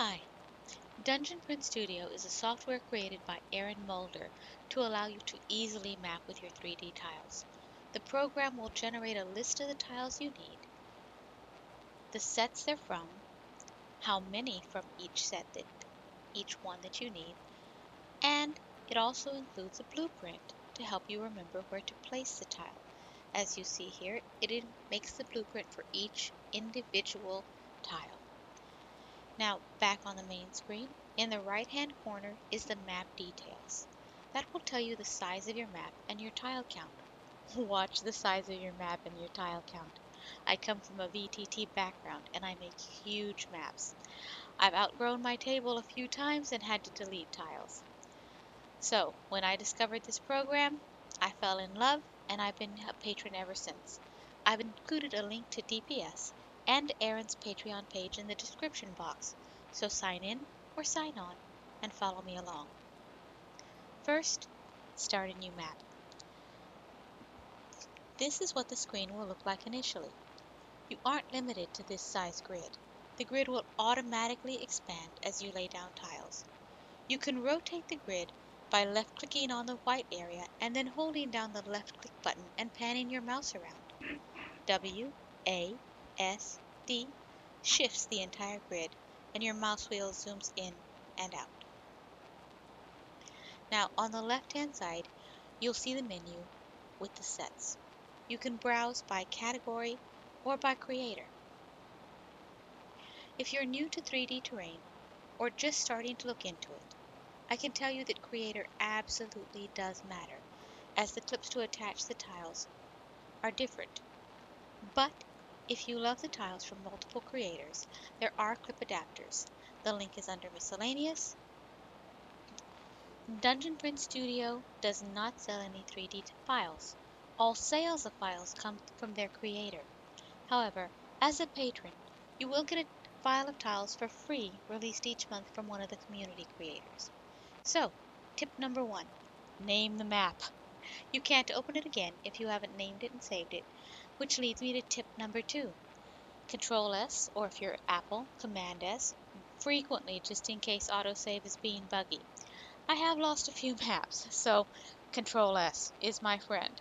Hi, Dungeon Print Studio is a software created by Aaron Mulder to allow you to easily map with your 3D tiles. The program will generate a list of the tiles you need, the sets they're from, how many from each one that you need, and it also includes a blueprint to help you remember where to place the tile. As you see here, it makes the blueprint for each individual tile. Now, back on the main screen, in the right-hand corner is the map details. That will tell you the size of your map and your tile count. Watch the size of your map and your tile count. I come from a VTT background and I make huge maps. I've outgrown my table a few times and had to delete tiles. So, when I discovered this program, I fell in love and I've been a patron ever since. I've included a link to DPS and Aaron's Patreon page in the description box, so sign in or sign on and follow me along. First, start a new map. This is what the screen will look like initially. You aren't limited to this size grid. The grid will automatically expand as you lay down tiles. You can rotate the grid by left-clicking on the white area and then holding down the left-click button and panning your mouse around. W, A, S, D shifts the entire grid, and your mouse wheel zooms in and out. Now, on the left-hand side, you'll see the menu with the sets. You can browse by category or by creator. If you're new to 3D terrain or just starting to look into it, I can tell you that creator absolutely does matter, as the clips to attach the tiles are different. But if you love the tiles from multiple creators, there are clip adapters. The link is under miscellaneous. Dungeon Print Studio does not sell any 3D files. All sales of files come from their creator. However, as a patron, you will get a file of tiles for free released each month from one of the community creators. So, tip number 1, name the map. You can't open it again if you haven't named it and saved it, which leads me to tip number 2. Control S, or if you're Apple, Command S, frequently just in case autosave is being buggy. I have lost a few maps, so Control S is my friend.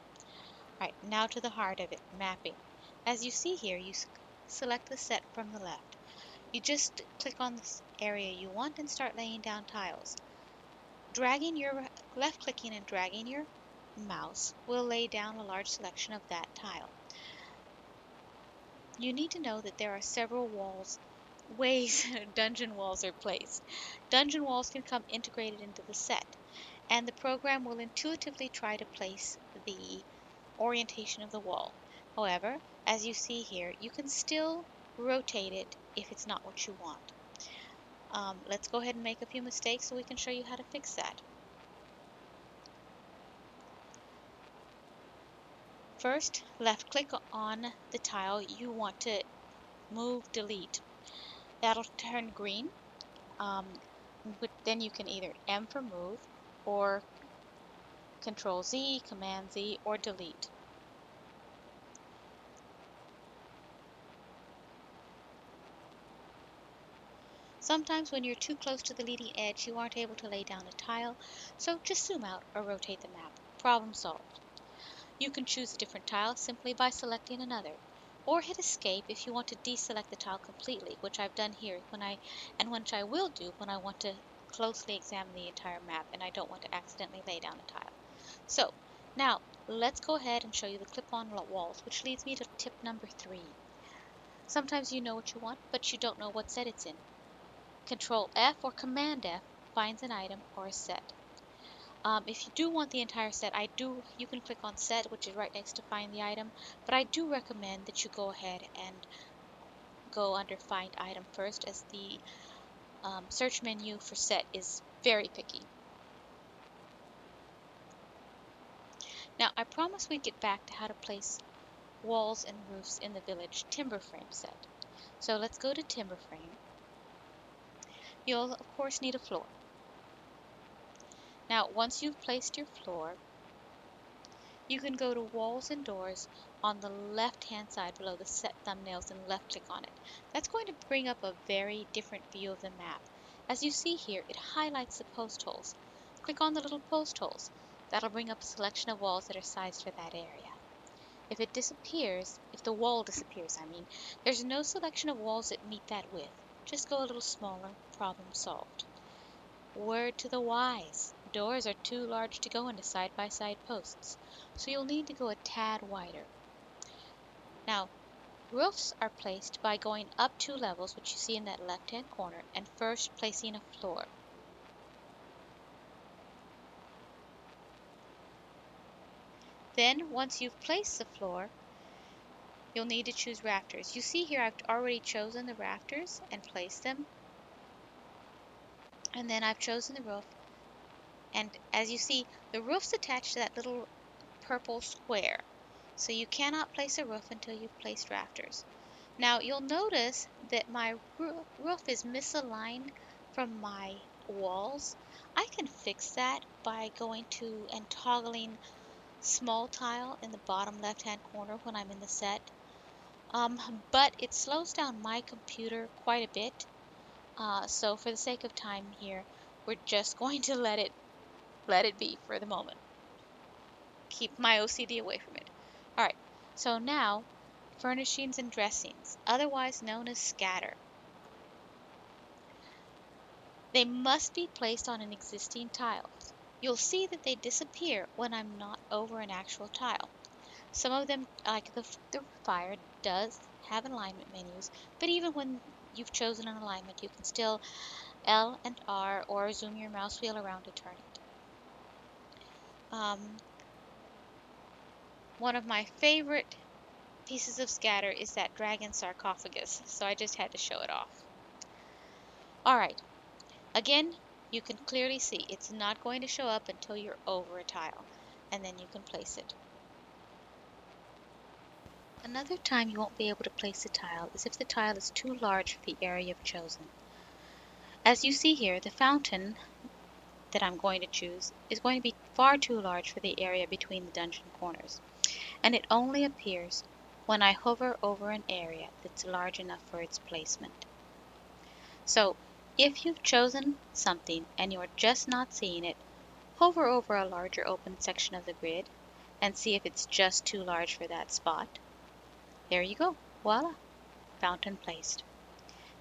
Alright, now to the heart of it, mapping. As you see here, you select the set from the left. You just click on this area you want and start laying down tiles. Left-clicking and dragging your mouse will lay down a large selection of that tile. You need to know that there are several ways dungeon walls are placed. Dungeon walls can come integrated into the set, and the program will intuitively try to place the orientation of the wall. However, as you see here, you can still rotate it if it's not what you want. Let's go ahead and make a few mistakes so we can show you how to fix that. First, left click on the tile you want to move, delete. That'll turn green. But then you can either M for move or Control Z, Command Z, or delete. Sometimes when you're too close to the leading edge, you aren't able to lay down a tile, so just zoom out or rotate the map. Problem solved. You can choose a different tile simply by selecting another, or hit escape if you want to deselect the tile completely, which I've done here which I will do when I want to closely examine the entire map and I don't want to accidentally lay down a tile. So, now let's go ahead and show you the clip-on walls, which leads me to tip number 3. Sometimes you know what you want, but you don't know what set it's in. Control F or Command F finds an item or a set. If you do want the entire set, you can click on set, which is right next to find the item, but I do recommend that you go ahead and go under find item first, as the search menu for set is very picky. Now, I promised we'd get back to how to place walls and roofs in the village timber frame set. So let's go to timber frame. You'll of course need a floor. Now, once you've placed your floor, you can go to walls and doors on the left-hand side below the set thumbnails and left-click on it. That's going to bring up a very different view of the map. As you see here, it highlights the post holes. Click on the little post holes. That'll bring up a selection of walls that are sized for that area. If it disappears, if the wall disappears, I mean, there's no selection of walls that meet that width. Just go a little smaller, problem solved. Word to the wise, doors are too large to go into side-by-side posts, so you'll need to go a tad wider. Now, roofs are placed by going up 2 levels, which you see in that left-hand corner, and first placing a floor. Then, once you've placed the floor, you'll need to choose rafters. You see here I've already chosen the rafters and placed them. And then I've chosen the roof. And as you see, the roof's attached to that little purple square. So you cannot place a roof until you've placed rafters. Now you'll notice that my roof is misaligned from my walls. I can fix that by going to and toggling small tile in the bottom left-hand corner when I'm in the set. But it slows down my computer quite a bit. So for the sake of time here, we're just going to let it be for the moment. Keep my OCD away from it. All right, so now furnishings and dressings, otherwise known as scatter. They must be placed on an existing tile. You'll see that they disappear when I'm not over an actual tile. Some of them, like the fire, does have alignment menus, but even when you've chosen an alignment, you can still L and R or zoom your mouse wheel around to turn it. One of my favorite pieces of scatter is that dragon sarcophagus, so I just had to show it off. Alright, again, you can clearly see it's not going to show up until you're over a tile, and then you can place it. Another time you won't be able to place a tile is if the tile is too large for the area you've chosen. As you see here, the fountain that I'm going to choose is going to be far too large for the area between the dungeon corners, and it only appears when I hover over an area that's large enough for its placement. So, if you've chosen something and you're just not seeing it, hover over a larger open section of the grid and see if it's just too large for that spot. There you go. Voila! Fountain placed.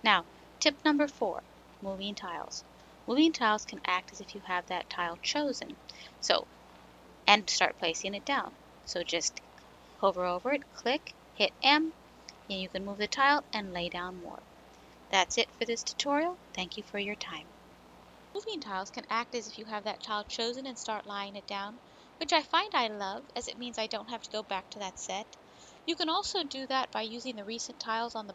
Now, tip number 4, moving tiles. Moving tiles can act as if you have that tile chosen, and start placing it down. So just hover over it, click, hit M, and you can move the tile and lay down more. That's it for this tutorial. Thank you for your time. Moving tiles can act as if you have that tile chosen and start laying it down, which I find I love, as it means I don't have to go back to that set. You can also do that by using the recent tiles on the